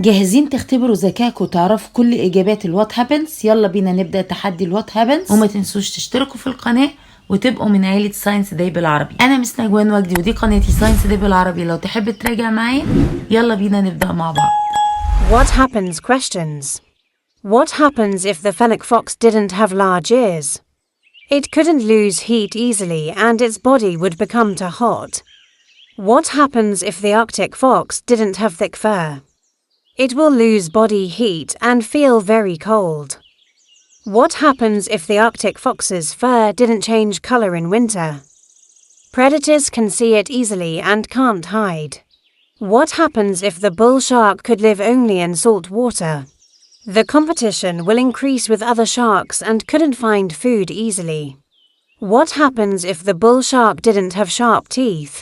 جاهزين تختبروا ذكائكم وتعرفوا كل اجابات الوات هابنز؟ يلا بينا نبدا تحدي الوات هابنز. وما تنسوش تشتركوا في القناه وتبقوا من عيله ساينس داي بالعربي. انا مس نجوان وجدي ودي قناتي ساينس داي بالعربي. لو تحب تراجع معايا يلا بينا نبدا مع بعض. What happens questions. What happens if the fennec fox didn't have large ears? It couldn't lose heat easily and its body would become too hot. What happens if the Arctic fox didn't have thick fur? It will lose body heat and feel very cold. What happens if the Arctic fox's fur didn't change color in winter? Predators can see it easily and can't hide. What happens if the bull shark could live only in salt water? The competition will increase with other sharks and couldn't find food easily. What happens if the bull shark didn't have sharp teeth?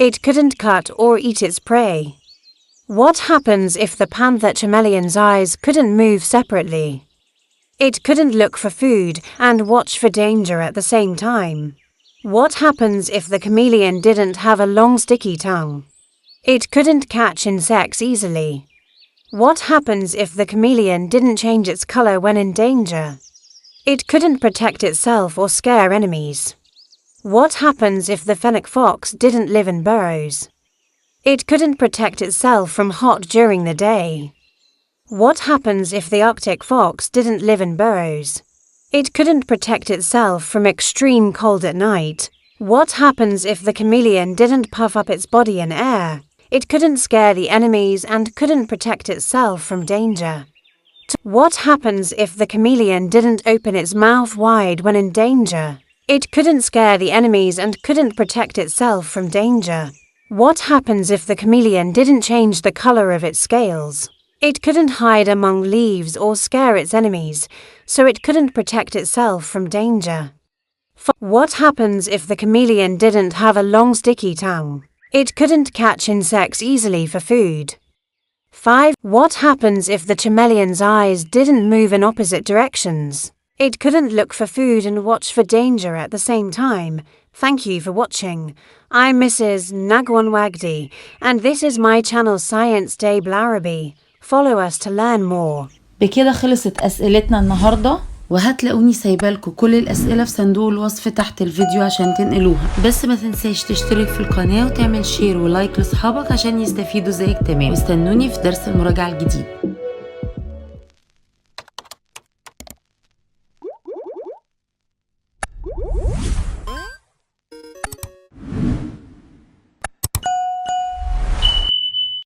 It couldn't cut or eat its prey. What happens if the panther chameleon's eyes couldn't move separately? It couldn't look for food and watch for danger at the same time. What happens if the chameleon didn't have a long sticky tongue? It couldn't catch insects easily. What happens if the chameleon didn't change its color when in danger? It couldn't protect itself or scare enemies. What happens if the fennec fox didn't live in burrows? It couldn't protect itself from hot during the day. What happens if the Arctic fox didn't live in burrows? It couldn't protect itself from extreme cold at night. What happens if the chameleon didn't puff up its body in air? It couldn't scare the enemies and couldn't protect itself from danger. What happens if the chameleon didn't open its mouth wide when in danger? It couldn't scare the enemies and couldn't protect itself from danger. What happens if the chameleon didn't change the color of its scales? It couldn't hide among leaves or scare its enemies, so it couldn't protect itself from danger. What happens if the chameleon didn't have a long sticky tongue? It couldn't catch insects easily for food. 5. What happens if the chameleon's eyes didn't move in opposite directions? It couldn't look for food and watch for danger at the same time. Thank you for watching. I'm Mrs. Nagwan Wagdy, and this is my channel Science Day بالعربي. Follow us to learn more. بكده خلصت أسئلتنا النهاردة، وهتلاقوني سايبالكوا كل الأسئلة في صندوق الوصف تحت الفيديو عشان تنقلوها. بس ما تنساش تشترك في القناة وتعمل شير ولايك لأصحابك عشان يستفيدوا زيك تمام. واستنوني في درس المراجعة الجديد.